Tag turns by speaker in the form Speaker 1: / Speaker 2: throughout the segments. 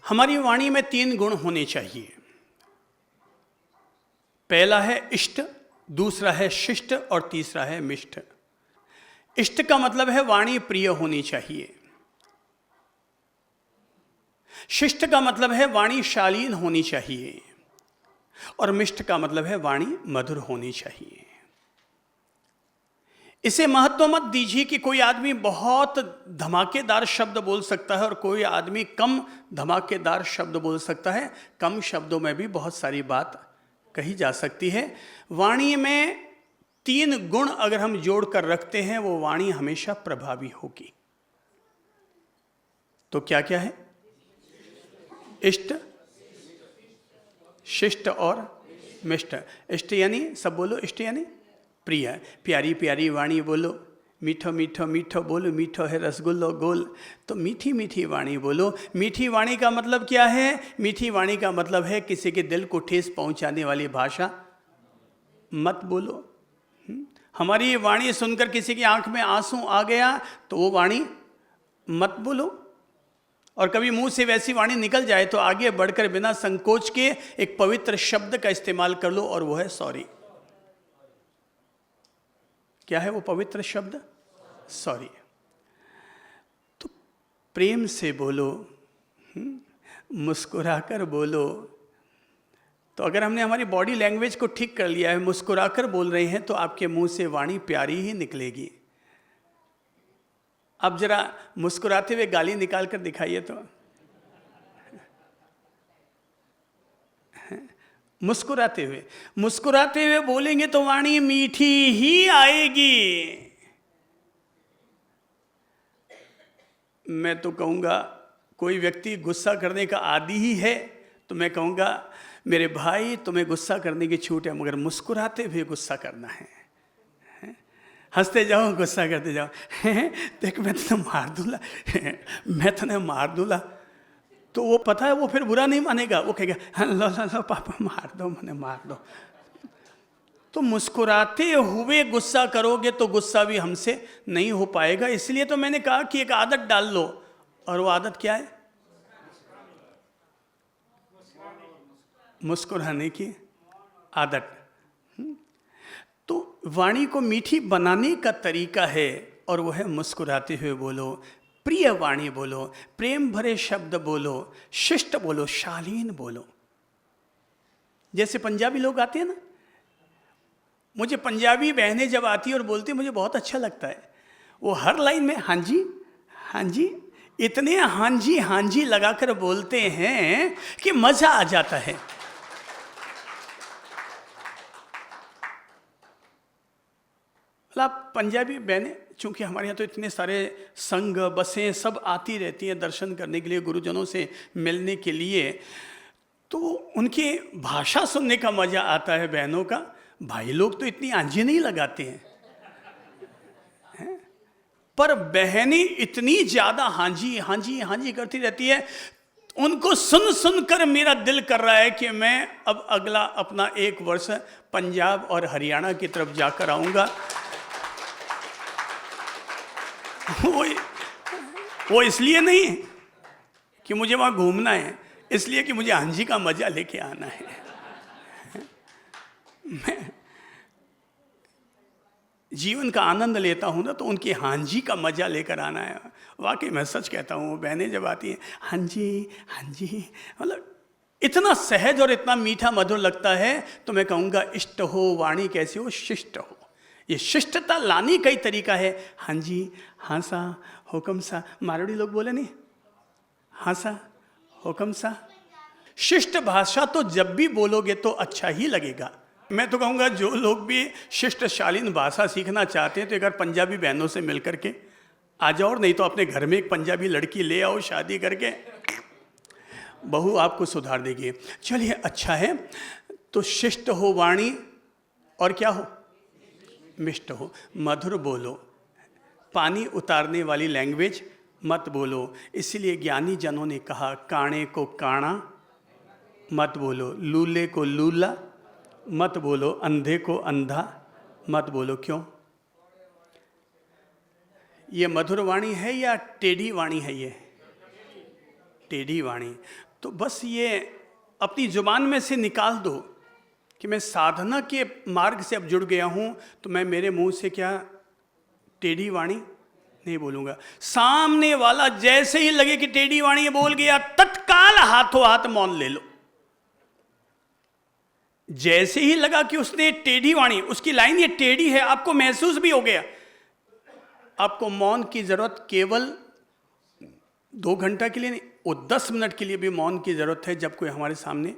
Speaker 1: हमारी वाणी में 3 गुण होने चाहिए। पहला है इष्ट, दूसरा है शिष्ट और तीसरा है मिष्ट। इष्ट का मतलब है वाणी प्रिय होनी चाहिए। शिष्ट का मतलब है वाणी शालीन होनी चाहिए। और मिष्ट का मतलब है वाणी मधुर होनी चाहिए। इसे महत्व मत दीजिए कि कोई आदमी बहुत धमाकेदार शब्द बोल सकता है और कोई आदमी कम धमाकेदार शब्द बोल सकता है। कम शब्दों में भी बहुत सारी बात कही जा सकती है। वाणी में 3 गुण अगर हम जोड़ कर रखते हैं वो वाणी हमेशा प्रभावी होगी। तो क्या क्या है? इष्ट, शिष्ट और मिष्ट। इष्ट यानी सब बोलो, इष्ट यानी प्रिय, प्यारी प्यारी वाणी बोलो, मीठो मीठो मीठो बोलो, मीठो है रसगुल्लो गोल। तो मीठी मीठी वाणी बोलो। मीठी वाणी का मतलब क्या है? मीठी वाणी का मतलब है किसी के दिल को ठेस पहुंचाने वाली भाषा मत बोलो। हमारी ये वाणी सुनकर किसी की आंख में आंसू आ गया तो वो वाणी मत बोलो। और कभी मुंह से वैसी वाणी निकल जाए तो आगे बढ़कर बिना संकोच के एक पवित्र शब्द का इस्तेमाल कर लो और वो है सॉरी। क्या है वो पवित्र शब्द? सॉरी। तो प्रेम से बोलो, मुस्कुराकर बोलो। तो अगर हमने हमारी बॉडी लैंग्वेज को ठीक कर लिया है, मुस्कुराकर बोल रहे हैं, तो आपके मुंह से वाणी प्यारी ही निकलेगी। अब जरा मुस्कुराते हुए गाली निकाल कर दिखाइए तो। मुस्कुराते हुए बोलेंगे तो वाणी मीठी ही आएगी। मैं तो कहूँगा कोई व्यक्ति गुस्सा करने का आदी ही है तो मैं कहूँगा मेरे भाई तुम्हें गुस्सा करने की छूट है, मगर मुस्कुराते हुए गुस्सा करना है। हंसते जाओ, गुस्सा करते जाओ। देख मैं तुम्हें मार दूंगा, मैं तुम्हें मार दूंगा। तो वो पता है वो फिर बुरा नहीं मानेगा, वो कहेगा लो लो लो पापा मार दो, मैंने मार दो। तो मुस्कुराते हुए गुस्सा करोगे तो गुस्सा भी हमसे नहीं हो पाएगा। इसलिए तो मैंने कहा कि एक आदत डाल लो। और वो आदत क्या है? मुस्कुराने की आदत। तो वाणी को मीठी बनाने का तरीका है और वो है मुस्कुराते हुए बोलो, प्रिय वाणी बोलो, प्रेम भरे शब्द बोलो, शिष्ट बोलो, शालीन बोलो। जैसे पंजाबी लोग आते हैं ना, मुझे पंजाबी बहनें जब आती है और बोलती है मुझे बहुत अच्छा लगता है। वो हर लाइन में हाँ जी हाँ जी, इतने हाँ जी लगाकर बोलते हैं कि मजा आ जाता है। मतलब पंजाबी बहनें, चूँकि हमारे यहाँ तो इतने सारे संघ बसें सब आती रहती हैं दर्शन करने के लिए, गुरुजनों से मिलने के लिए, तो उनकी भाषा सुनने का मज़ा आता है बहनों का। भाई लोग तो इतनी आंजी नहीं लगाते हैं, पर बहनें इतनी ज़्यादा हाँ जी करती रहती है। उनको सुन सुनकर मेरा दिल कर रहा है कि मैं अब अगला अपना 1 वर्ष पंजाब और हरियाणा की तरफ जाकर आऊँगा। वो इसलिए नहीं कि मुझे वहाँ घूमना है, इसलिए कि मुझे हांजी का मजा लेके आना है। मैं जीवन का आनंद लेता हूँ ना, तो उनकी हांजी का मजा लेकर आना है। वाकई मैं सच कहता हूँ, बहनें जब आती हैं हाँ जी मतलब इतना सहज और इतना मीठा मधुर लगता है। तो मैं कहूँगा इष्ट हो वाणी कैसी हो? शिष्ट हो। ये शिष्टता लाने का ही तरीका है। हाँ जी, हाँ सा, हुक्म सा। मारवाड़ी लोग बोले नहीं, हाँ सा हुक्म सा। शिष्ट भाषा तो जब भी बोलोगे तो अच्छा ही लगेगा। मैं तो कहूँगा जो लोग भी शिष्ट शालीन भाषा सीखना चाहते हैं तो एक बार पंजाबी बहनों से मिल करके आ जाओ, और नहीं तो अपने घर में एक पंजाबी लड़की ले आओ, शादी करके बहू आपको सुधार देगी। चलिए अच्छा है। तो शिष्ट हो वाणी और क्या हो? मिष्ट हो। मधुर बोलो, पानी उतारने वाली लैंग्वेज मत बोलो। इसलिए ज्ञानी जनों ने कहा काणे को काणा मत बोलो, लूले को लूला मत बोलो, अंधे को अंधा मत बोलो। क्यों? ये मधुर वाणी है या टेढ़ी वाणी है? ये टेढ़ी वाणी। तो बस ये अपनी जुबान में से निकाल दो कि मैं साधना के मार्ग से अब जुड़ गया हूं, तो मैं मेरे मुंह से क्या टेढ़ी वाणी नहीं बोलूंगा। सामने वाला जैसे ही लगे कि टेढ़ी वाणी बोल गया, तत्काल हाथों हाथ मौन ले लो। जैसे ही लगा कि उसने टेढ़ी वाणी, उसकी लाइन ये टेढ़ी है, आपको महसूस भी हो गया, आपको मौन की जरूरत केवल 2 घंटा के लिए नहीं, वो 10 मिनट के लिए भी मौन की जरूरत है। जब कोई हमारे सामने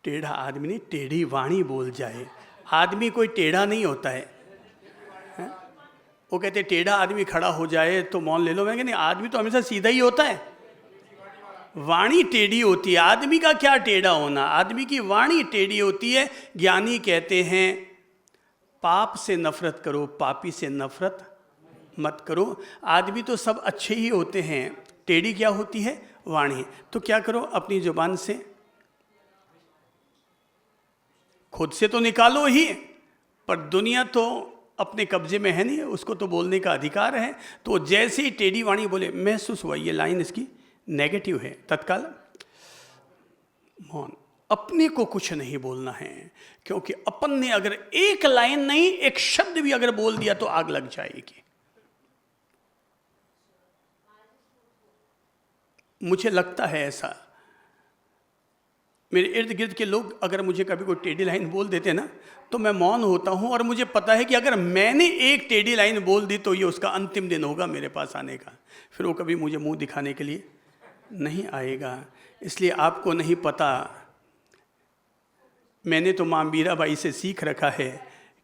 Speaker 1: टेढ़ा आदमी नहीं, टेढ़ी वाणी बोल जाए। आदमी कोई टेढ़ा नहीं होता है, वो कहते टेढ़ा आदमी खड़ा हो जाए तो मौन ले लो। मैं कहते नहीं, आदमी तो हमेशा सीधा ही होता है, वाणी टेढ़ी होती है। आदमी का क्या टेढ़ा होना, आदमी की वाणी टेढ़ी होती है। ज्ञानी कहते हैं पाप से नफरत करो, पापी से नफरत मत करो। आदमी तो सब अच्छे ही होते हैं, टेढ़ी क्या होती है, वाणी। तो क्या करो, अपनी जुबान से खुद से तो निकालो ही, पर दुनिया तो अपने कब्जे में है नहीं, उसको तो बोलने का अधिकार है। तो जैसे ही टेढ़ी वाणी बोले, महसूस हुआ ये लाइन इसकी नेगेटिव है, तत्काल मौन। अपने को कुछ नहीं बोलना है, क्योंकि अपन ने अगर एक लाइन नहीं, एक शब्द भी अगर बोल दिया तो आग लग जाएगी। मुझे लगता है ऐसा, मेरे इर्द गिर्द के लोग अगर मुझे कभी कोई टेढ़ी लाइन बोल देते ना, तो मैं मौन होता हूं, और मुझे पता है कि अगर मैंने एक टेढ़ी लाइन बोल दी तो ये उसका अंतिम दिन होगा मेरे पास आने का। फिर वो कभी मुझे मुंह दिखाने के लिए नहीं आएगा। इसलिए आपको नहीं पता, मैंने तो मां मीराबाई से सीख रखा है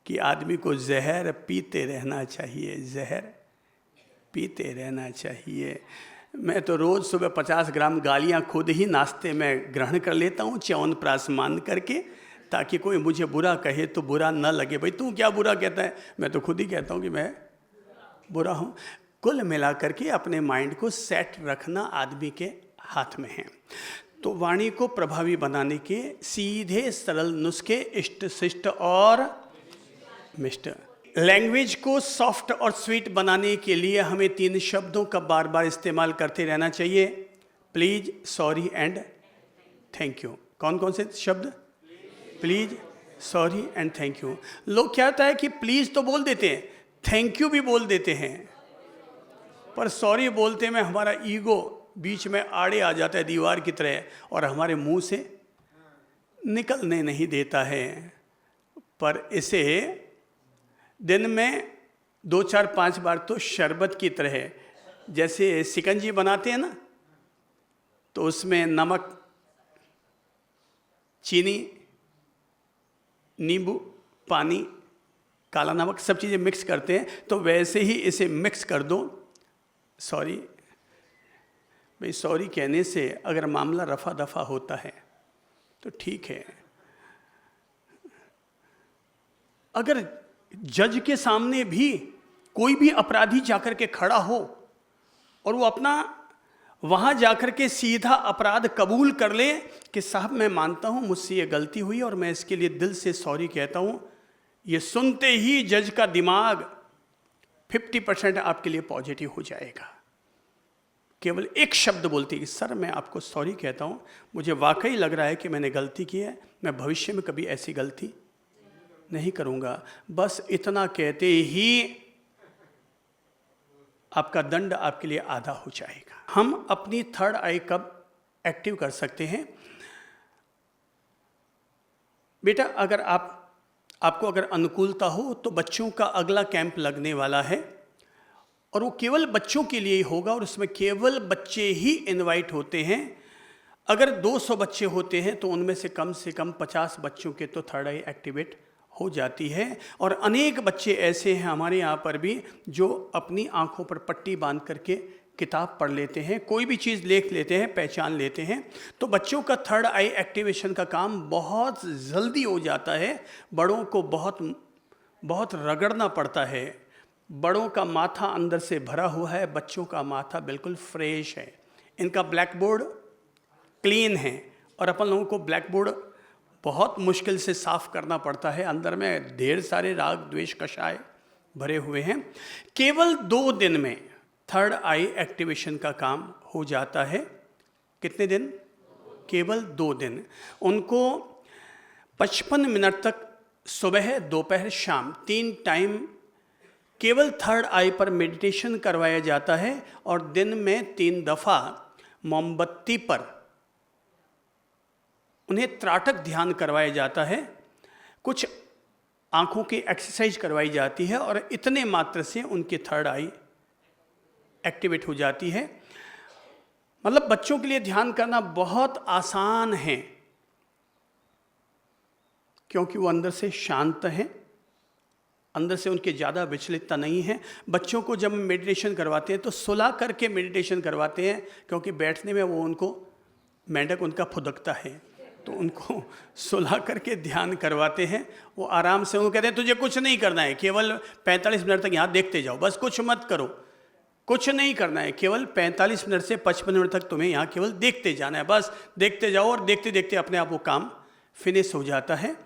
Speaker 1: कि आदमी को जहर पीते रहना चाहिए, जहर पीते रहना चाहिए। मैं तो रोज़ सुबह 50 ग्राम गालियाँ खुद ही नाश्ते में ग्रहण कर लेता हूँ, च्यवनप्राश मान करके, ताकि कोई मुझे बुरा कहे तो बुरा न लगे। भाई तू क्या बुरा कहता है, मैं तो खुद ही कहता हूँ कि मैं बुरा हूँ। कुल मिला करके अपने माइंड को सेट रखना आदमी के हाथ में है। तो वाणी को प्रभावी बनाने के सीधे सरल नुस्खे इष्ट शिष्ट और मिष्ट। लैंग्वेज को सॉफ्ट और स्वीट बनाने के लिए हमें 3 शब्दों का बार बार इस्तेमाल करते रहना चाहिए, please, sorry and thank you. कौन कौन से शब्द, please, sorry and thank you. लोग क्या होता है कि प्लीज तो बोल देते हैं, थैंक यू भी बोल देते हैं, पर सॉरी बोलते में हमारा ईगो बीच में आड़े आ जाता है दीवार की तरह, और हमारे मुंह से निकलने नहीं देता है। पर इसे दिन में 2, 4, 5 बार तो शरबत की तरह, जैसे शिकंजी बनाते हैं ना, तो उसमें नमक, चीनी, नींबू, पानी, काला नमक, सब चीज़ें मिक्स करते हैं, तो वैसे ही इसे मिक्स कर दो। सॉरी भाई, सॉरी कहने से अगर मामला रफा दफा होता है तो ठीक है। अगर जज के सामने भी कोई भी अपराधी जाकर के खड़ा हो और वो अपना वहाँ जाकर के सीधा अपराध कबूल कर ले कि साहब मैं मानता हूँ मुझसे ये गलती हुई और मैं इसके लिए दिल से सॉरी कहता हूँ, ये सुनते ही जज का दिमाग 50% आपके लिए पॉजिटिव हो जाएगा। केवल एक शब्द बोलती है कि सर मैं आपको सॉरी कहता हूँ, मुझे वाकई लग रहा है कि मैंने गलती की है, मैं भविष्य में कभी ऐसी गलती नहीं करूँगा। बस इतना कहते ही आपका दंड आपके लिए आधा हो जाएगा। हम अपनी थर्ड आई कब एक्टिव कर सकते हैं? बेटा अगर आपको अगर अनुकूलता हो तो बच्चों का अगला कैंप लगने वाला है, और वो केवल बच्चों के लिए ही होगा, और उसमें केवल बच्चे ही इनवाइट होते हैं। अगर 200 बच्चे होते हैं तो उनमें से कम 50 बच्चों के तो थर्ड आई एक्टिवेट हो जाती है। और अनेक बच्चे ऐसे हैं हमारे यहाँ पर भी जो अपनी आंखों पर पट्टी बांध करके किताब पढ़ लेते हैं, कोई भी चीज़ देख लेते हैं, पहचान लेते हैं। तो बच्चों का थर्ड आई एक्टिवेशन का काम बहुत जल्दी हो जाता है। बड़ों को बहुत रगड़ना पड़ता है। बड़ों का माथा अंदर से भरा हुआ है, बच्चों का माथा बिल्कुल फ्रेश है। इनका ब्लैक बोर्ड क्लीन है, और अपन लोगों को ब्लैक बोर्ड बहुत मुश्किल से साफ करना पड़ता है। अंदर में ढेर सारे राग द्वेष कषाय भरे हुए हैं। केवल 2 दिन में थर्ड आई एक्टिवेशन का काम हो जाता है। कितने दिन? केवल 2 दिन। उनको 55 मिनट तक सुबह, दोपहर, शाम 3 टाइम केवल थर्ड आई पर मेडिटेशन करवाया जाता है और दिन में 3 दफ़ा मोमबत्ती पर उन्हें त्राटक ध्यान करवाया जाता है। कुछ आंखों की एक्सरसाइज करवाई जाती है और इतने मात्र से उनकी थर्ड आई एक्टिवेट हो जाती है। मतलब बच्चों के लिए ध्यान करना बहुत आसान है, क्योंकि वो अंदर से शांत हैं, अंदर से उनके ज़्यादा विचलितता नहीं है। बच्चों को जब मेडिटेशन करवाते हैं तो सुला करके मेडिटेशन करवाते हैं, क्योंकि बैठने में वो उनको मेंढक उनका फुदकता है, तो उनको सुला करके ध्यान करवाते हैं। वो आराम से उनको कहते हैं तुझे कुछ नहीं करना है, केवल 45 मिनट तक यहाँ देखते जाओ, बस कुछ मत करो, कुछ नहीं करना है, केवल 45 मिनट से 55 मिनट तक तुम्हें यहाँ केवल देखते जाना है, बस देखते जाओ और देखते देखते अपने आप वो काम फिनिश हो जाता है।